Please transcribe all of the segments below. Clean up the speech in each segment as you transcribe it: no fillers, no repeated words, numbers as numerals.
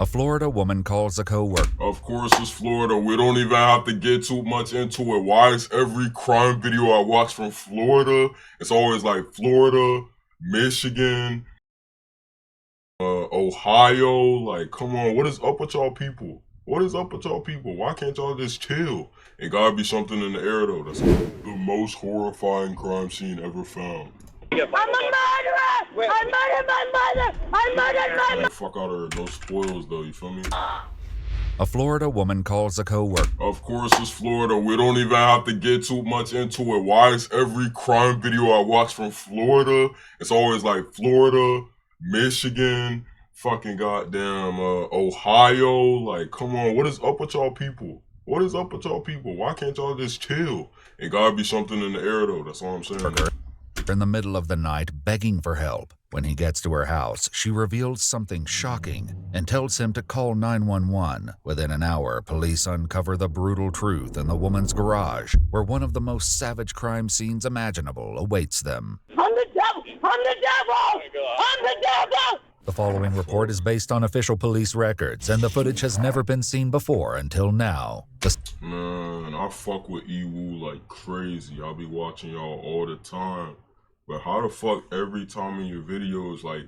A Florida woman calls a co-worker. Of course it's Florida. We don't even have to get too much into it. Why is every crime video I watch from Florida, it's always like Florida, Michigan, Ohio? Like, come on, what is up with y'all people? What is up with y'all people? Why can't y'all just chill? It gotta be something in the air though. That's the most horrifying crime scene ever found. I'm a murderer! I murdered my mother! I murdered my mother! Fuck out of her. No spoils though, you feel me? A Florida woman calls a co-worker. Of course it's Florida. We don't even have to get too much into it. Why is every crime video I watch from Florida, it's always like Florida, Michigan, fucking goddamn Ohio? Like, come on, what is up with y'all people? What is up with y'all people? Why can't y'all just chill? It gotta be something in the air though, that's all I'm saying. In the middle of the night, begging for help. When he gets to her house, she reveals something shocking and tells him to call 911. Within an hour, police uncover the brutal truth in the woman's garage, where one of the most savage crime scenes imaginable awaits them. I'm the devil! I'm the devil! I'm the devil! The following report is based on official police records, and the footage has never been seen before until now. Man, I fuck with E-Woo like crazy. I'll be watching y'all all the time. But how the fuck every time in your videos, like,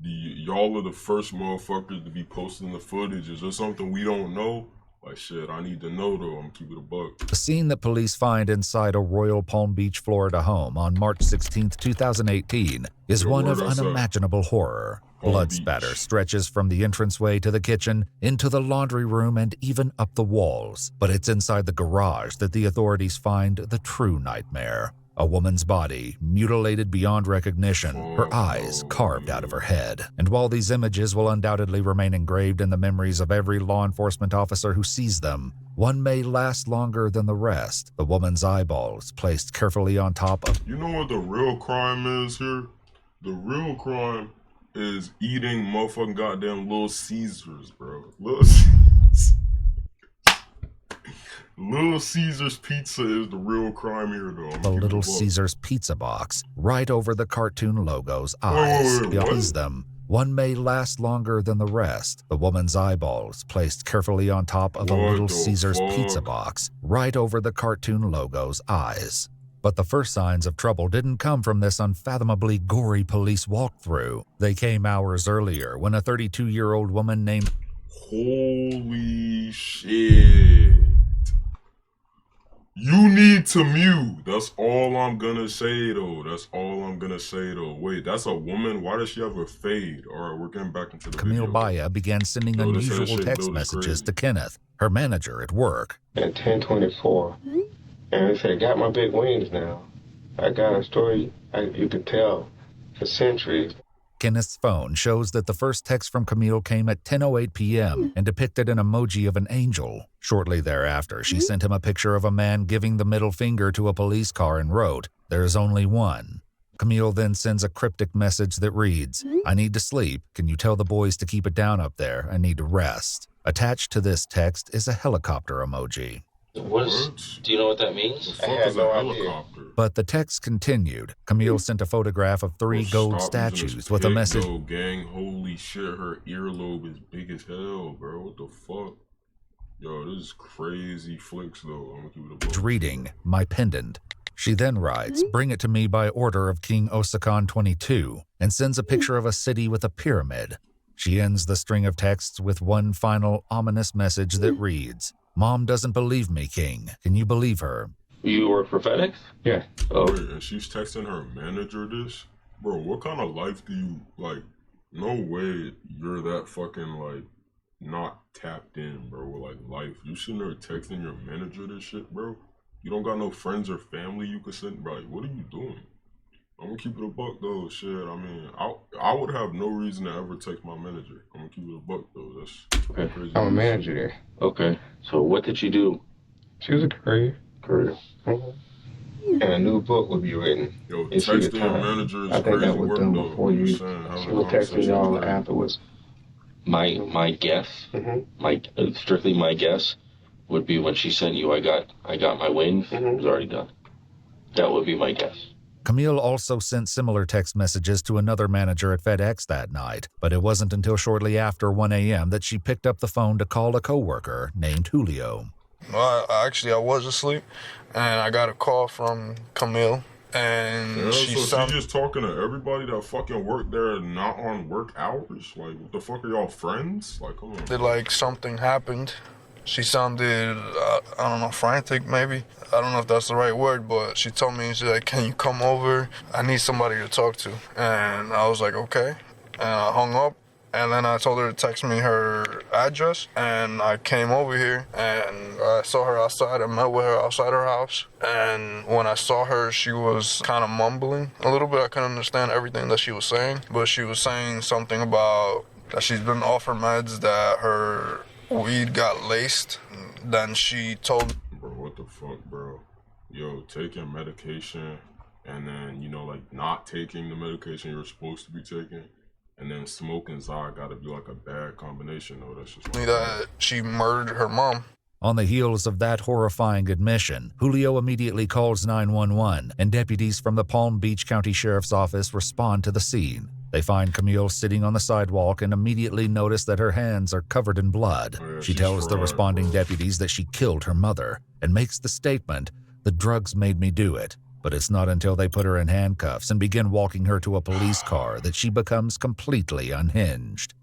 y'all are the first motherfuckers to be posting the footage? Is there something we don't know? Like, shit, I need to know though. I'm keeping it a buck. The scene that police find inside a Royal Palm Beach, Florida home on March 16, 2018 is one of unimaginable horror. Blood spatter stretches from the entranceway to the kitchen, into the laundry room, and even up the walls. But it's inside the garage that the authorities find the true nightmare. A woman's body, mutilated beyond recognition, her eyes carved out of her head. And while these images will undoubtedly remain engraved in the memories of every law enforcement officer who sees them, one may last longer than the rest. The woman's eyeballs placed carefully on top of... You know what the real crime is here? The real crime is eating motherfucking goddamn Little Caesars, bro. Little Caesars pizza is the real crime here, though. The Little Caesars pizza box, right over the cartoon logo's eyes. Beyond them, one may last longer than the rest. The woman's eyeballs placed carefully on top of a Little Caesars pizza box, right over the cartoon logo's eyes. But the first signs of trouble didn't come from this unfathomably gory police walkthrough. They came hours earlier when a 32-year-old woman named... Holy shit. You need to mute. That's all I'm gonna say though. That's all I'm gonna say though. Wait, that's a woman? Why does she have a fade? Alright, we're getting back into the Camille video. Baya began sending unusual text messages to Kenneth, her manager at work. At 10:24. And they said, I got my big wings now. I got a story you can tell for centuries. Kenneth's phone shows that the first text from Camille came at 10:08 p.m. and depicted an emoji of an angel. Shortly thereafter, she sent him a picture of a man giving the middle finger to a police car and wrote, "There's only one." Camille then sends a cryptic message that reads, "I need to sleep. Can you tell the boys to keep it down up there? I need to rest." Attached to this text is a helicopter emoji. Do you know what that means? The fuck is a helicopter? But the text continued. Camille sent a photograph of 3 gold statues with a message. Yo, gang, holy shit, her earlobe is big as hell, bro. What the fuck? Yo, this is crazy flicks, though. I'm gonna keep it a book. Reading, "My pendant." She then writes, "Bring it to me by order of King Osakan 22, and sends a picture of a city with a pyramid. She ends the string of texts with one final ominous message that reads, "Mom doesn't believe me, King. Can you believe her?" You work for FedEx? Yeah. Oh. Wait, and she's texting her manager this? Bro, what kind of life do you, like, no way you're that fucking, like, not tapped in, bro, with, like, life. You sitting there texting your manager this shit, bro? You don't got no friends or family you could send, bro? Like, what are you doing? I'm gonna keep it a buck, though, shit. I mean, I would have no reason to ever text my manager. I'm gonna keep it a buck, though. That's crazy. I'm a manager there. Okay. So what did you do? She was a courier. And a new book would be written. Yo, texting your manager is crazy work, though. Before you. She was texting y'all afterwards. My guess, strictly my guess, would be when she sent you, I got my wings. It was already done. That would be my guess. Camille also sent similar text messages to another manager at FedEx that night, but it wasn't until shortly after 1 a.m. that she picked up the phone to call a coworker named Julio. Well, I was asleep, and I got a call from Camille, and so she's just talking to everybody that fucking work there not on work hours? Like, what the fuck, are y'all friends? Like, come on. Like, something happened. She sounded, I don't know, frantic maybe. I don't know if that's the right word, but she told me, she's like, can you come over? I need somebody to talk to. And I was like, okay. And I hung up. And then I told her to text me her address, and I came over here, and I saw her outside. I met with her outside her house, and when I saw her, she was kind of mumbling a little bit. I couldn't understand everything that she was saying, but she was saying something about that she's been off her meds, that her weed got laced. Then she told me, bro, what the fuck, bro? Yo, taking medication, and then, you know, like, not taking the medication you're supposed to be taking, and then smoking Zod gotta be like a bad combination, though. That's just like that she murdered her mom. On the heels of that horrifying admission, Julio immediately calls 911, and deputies from the Palm Beach County Sheriff's Office respond to the scene. They find Camille sitting on the sidewalk and immediately notice that her hands are covered in blood. Oh, yeah, she tells the responding deputies that she killed her mother and makes the statement, "The drugs made me do it." But it's not until they put her in handcuffs and begin walking her to a police car that she becomes completely unhinged.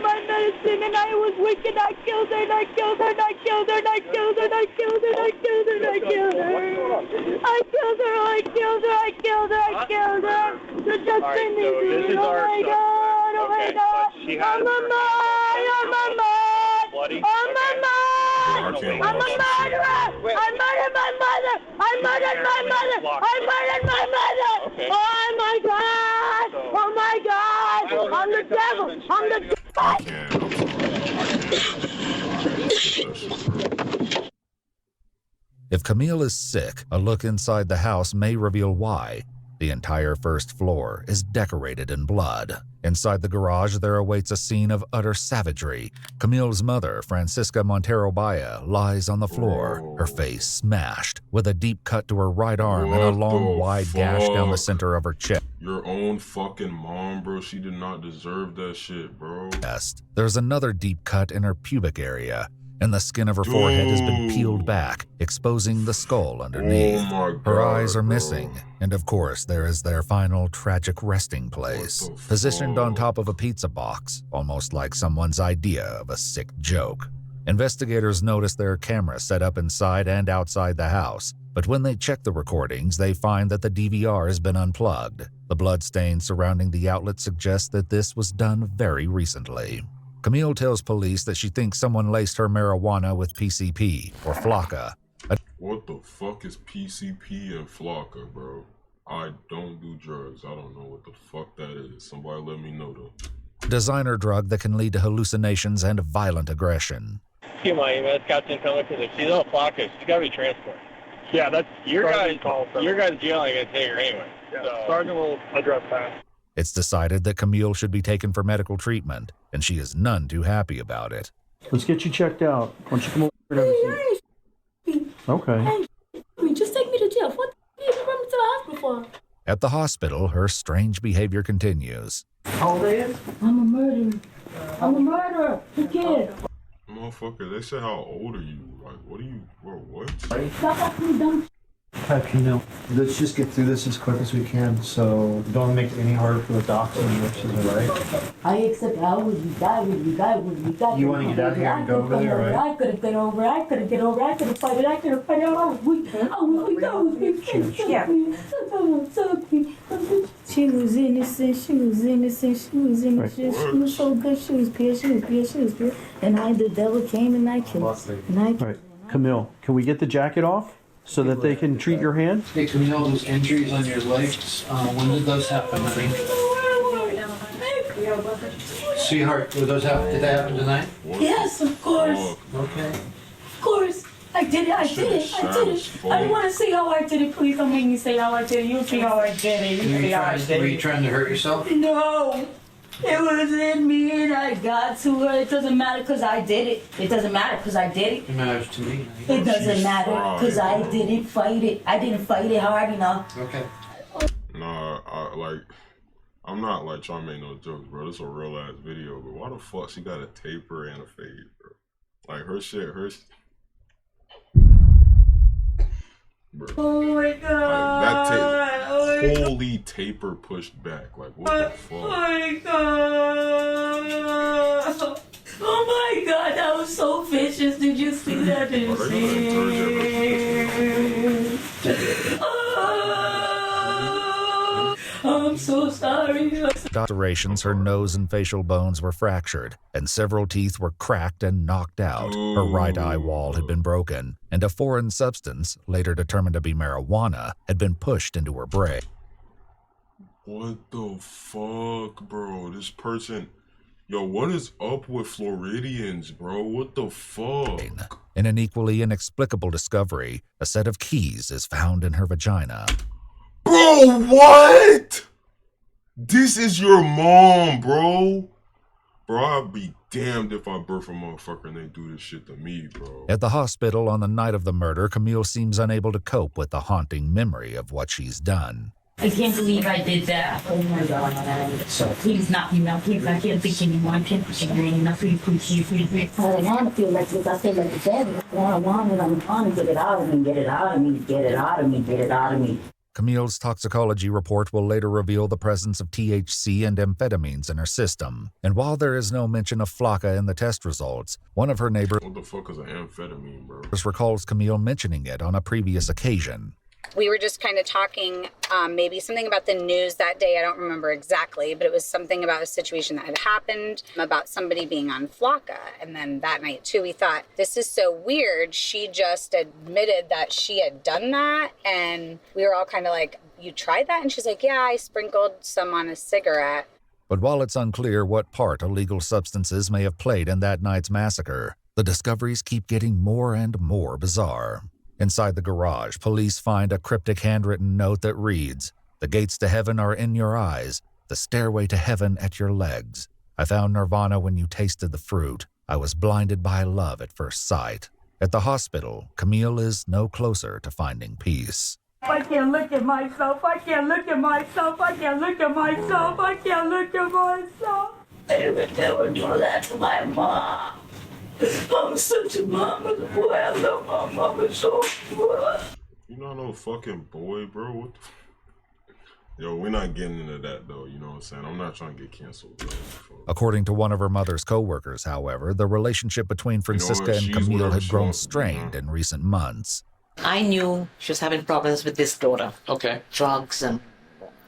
My medicine, and I was wicked. I killed her, and I killed her, and I killed her, and I killed her, and I killed her, and I killed her, and I killed her. I killed her, I killed her, I killed her, I killed her. The just made me do it. Oh my God, oh my God. I'm a mad, I'm a mad, I'm a mad. I'm a murderer. I murdered my mother. I murdered my mother. I murdered my mother. Oh my God. Oh my God. I'm the devil. I'm the devil. If Camille is sick, a look inside the house may reveal why. The entire first floor is decorated in blood. Inside the garage, there awaits a scene of utter savagery. Camille's mother, Francisca Montero Baya, lies on the floor, her face smashed, with a deep cut to her right arm and a long, wide gash down the center of her chest. Your own fucking mom, bro. She did not deserve that shit, bro. There's another deep cut in her pubic area, and the skin of her forehead has been peeled back, exposing the skull underneath. Oh my God, her eyes are bro. missing, and of course there is their final tragic resting place, positioned on top of a pizza box, almost like someone's idea of a sick joke. Investigators notice there are cameras set up inside and outside the house, but when they check the recordings, they find that the DVR has been unplugged. The bloodstains surrounding the outlet suggest that this was done very recently. Camille tells police that she thinks someone laced her marijuana with PCP, or Flocka. What the fuck is PCP and Flocka, bro? I don't do drugs. I don't know what the fuck that is. Somebody let me know, though. Designer drug that can lead to hallucinations and violent aggression. Excuse my email, Captain Thomas, because if she's on Flocka, she's got to be transported. Yeah, that's your guys' jail ain't gonna take her anyway. Yeah, so Sergeant will address that. It's decided that Camille should be taken for medical treatment, and she is none too happy about it. Let's get you checked out. Why don't you come over and have a seat? Okay. Just take me to jail. What the f*** you brought me to the hospital for? At the hospital, her strange behavior continues. How old are you? I'm a murderer. I'm a murderer. You kid. Motherfucker, they said how old are you? Like, what are you, bro, what? Stop asking me dumb. Camille, let's just get through this as quick as we can, so don't make it any harder for the doctors and nurses, all right? I accept I would be God. You want to get out here and go over there, right? I could have been over. I could have been over. I could have fight it. I could have fight it. I was weak. I was weak. She was innocent. She was innocent. She was innocent. She was so good. She was pure. She was pure. She was pure. And the devil came and I killed her. All right, Camille, can we get the jacket off so that they can treat your hand? Hey, Camille, those injuries on your legs, when did those happen, honey? Sweetheart, did that happen tonight? Yes, of course. Okay. Of course. I did it. I did it. I want to see how I did it. Please don't make me say how I did it. You'll see how I did it. Were you trying to hurt yourself? No. It was in me and I got to her. It doesn't matter because I did it. It doesn't matter because I did it. It matters to me. It doesn't matter because I didn't fight it. I didn't fight it hard enough. Okay. Nah, I'm not like trying to make no jokes, bro. This is a real ass video, but why the fuck she got a taper and a fade, bro? Like her shit. Bro. Oh my god. Like, that wholly taper pushed back. Like, what the fuck? Oh my god. Oh my god, that was so vicious. Did you see that? Did you see it? I'm so sorry. Operations, her nose and facial bones were fractured, and several teeth were cracked and knocked out. Her right eye wall had been broken, and a foreign substance, later determined to be marijuana, had been pushed into her brain. What the fuck, bro? This person... Yo, what is up with Floridians, bro? What the fuck? In an equally inexplicable discovery, a set of keys is found in her vagina. Bro, what? This is your mom, bro. Bro, I'd be damned if I birth a motherfucker and they do this shit to me, bro. At the hospital on the night of the murder, Camille seems unable to cope with the haunting memory of what she's done. I can't believe I did that. Oh my god. So please knock me now. Please, I can't think anymore. I can't think anymore. Please. I want to feel like this. I feel like it's dead. I want it. I'm trying to get it out of me. Get it out of me. Get it out of me. Get it out of me. Camille's toxicology report will later reveal the presence of THC and amphetamines in her system. And while there is no mention of flakka in the test results, one of her neighbors... What the fuck is an amphetamine, bro? ...recalls Camille mentioning it on a previous occasion. We were just kind of talking, maybe something about the news that day. I don't remember exactly, but it was something about a situation that had happened, about somebody being on flakka. And then that night, too, we thought, this is so weird. She just admitted that she had done that. And we were all kind of like, you tried that? And she's like, yeah, I sprinkled some on a cigarette. But while it's unclear what part illegal substances may have played in that night's massacre, the discoveries keep getting more and more bizarre. Inside the garage, police find a cryptic handwritten note that reads, "The gates to heaven are in your eyes, the stairway to heaven at your legs. I found nirvana when you tasted the fruit. I was blinded by love at first sight." At the hospital, Camille is no closer to finding peace. I can't look at myself. I can't look at myself. I can't look at myself. I can't look at myself. I would never do that to my mom. I'm such a mama's boy. I love my mama so much. You not no fucking boy, bro. What the Yo, we're not getting into that, though. You know what I'm saying? I'm not trying to get canceled, bro. According to one of her mother's co-workers, however, the relationship between Francisca and Camille had grown strained in recent months. I knew she was having problems with this daughter. Okay. Drugs and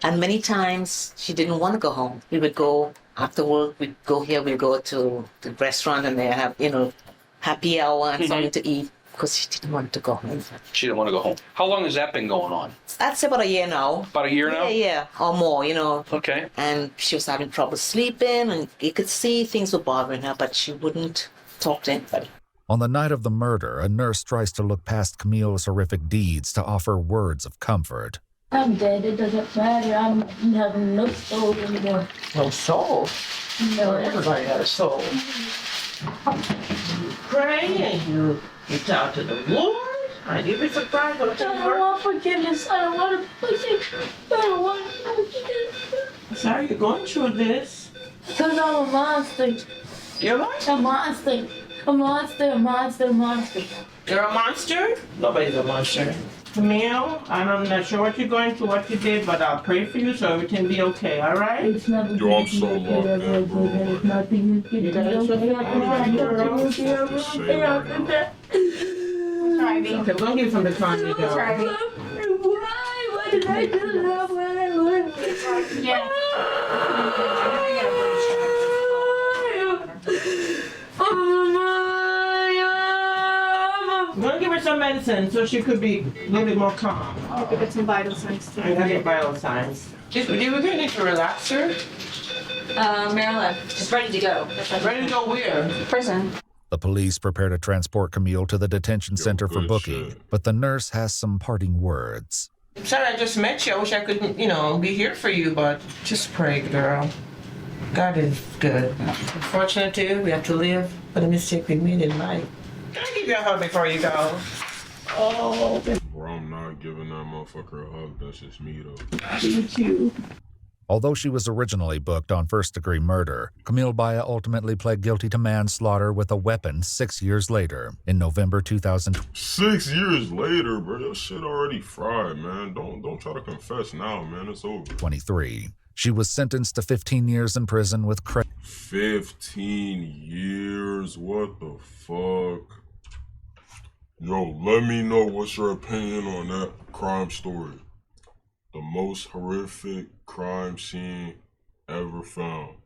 many times she didn't want to go home. We would go after work, we'd go here, we'd go to the restaurant and they have, happy hour and something to eat because she didn't want to go home. She didn't want to go home. How long has that been going on? I'd say about a year now. About a year now? Yeah, or more, Okay. And she was having trouble sleeping and you could see things were bothering her, but she wouldn't talk to anybody. On the night of the murder, a nurse tries to look past Camille's horrific deeds to offer words of comfort. I'm dead. It doesn't matter. I'm having no soul anymore. No soul? No. Everybody has a soul. You pray and you talk to the Lord. I'd be surprised when I don't want forgiveness. I don't want to forgive. I don't want forgiveness. Sorry you're going through this. Because I'm a monster. You're what? A monster. A monster, a monster, a monster. You're a monster? Nobody's a monster. Camille, I'm not sure what you're going through, what you did, but I'll pray for you so everything be okay, all right? It's nothing. Yo, I'm so locked in, bro. It's nothing. You gotta show me up. Try me. We're going to give you some Bacardi, girl. Try me. Why? Why did I do that? Yeah. I'm going to give her some medicine so she could be a little bit more calm. You could get some vital signs too. I'm going to get vital signs. Do you really need to relax her? Marilyn, just ready to go. Ready to go where? Prison. The police prepare to transport Camille to the detention center for booking, but the nurse has some parting words. I'm sorry I just met you. I wish I could, be here for you, but just pray, girl. God is good. Unfortunately, we have to live for the mistake we made in life. Can I give you a hug before you go? Oh, Bro, I'm not giving that motherfucker a hug. That's just me, though. thank you. Although she was originally booked on first-degree murder, Camille Baya ultimately pled guilty to manslaughter with a weapon 6 years later, in November 2000. 6 years later, bro, your shit already fried, man. Don't try to confess now, man. It's over. 23. She was sentenced to 15 years in prison with 15 years? What the fuck? Yo, let me know what's your opinion on that crime story. The most horrific crime scene ever found.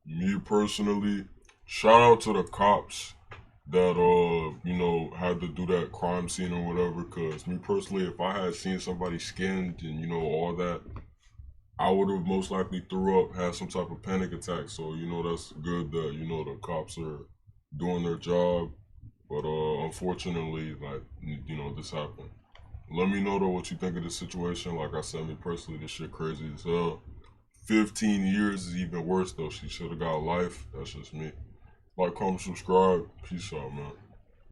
Me personally, shout out to the cops that, you know, had to do that crime scene or whatever, because me personally, if I had seen somebody skinned and, you know, all that, I would have most likely threw up, had some type of panic attack. So, you know, that's good that, you know, the cops are doing their job. But unfortunately, like, you know, this happened. Let me know, though, what you think of this situation. Like I said, me personally, this shit crazy as hell. 15 years is even worse, though. She should have got life. That's just me. Like, comment, subscribe. Peace out, man.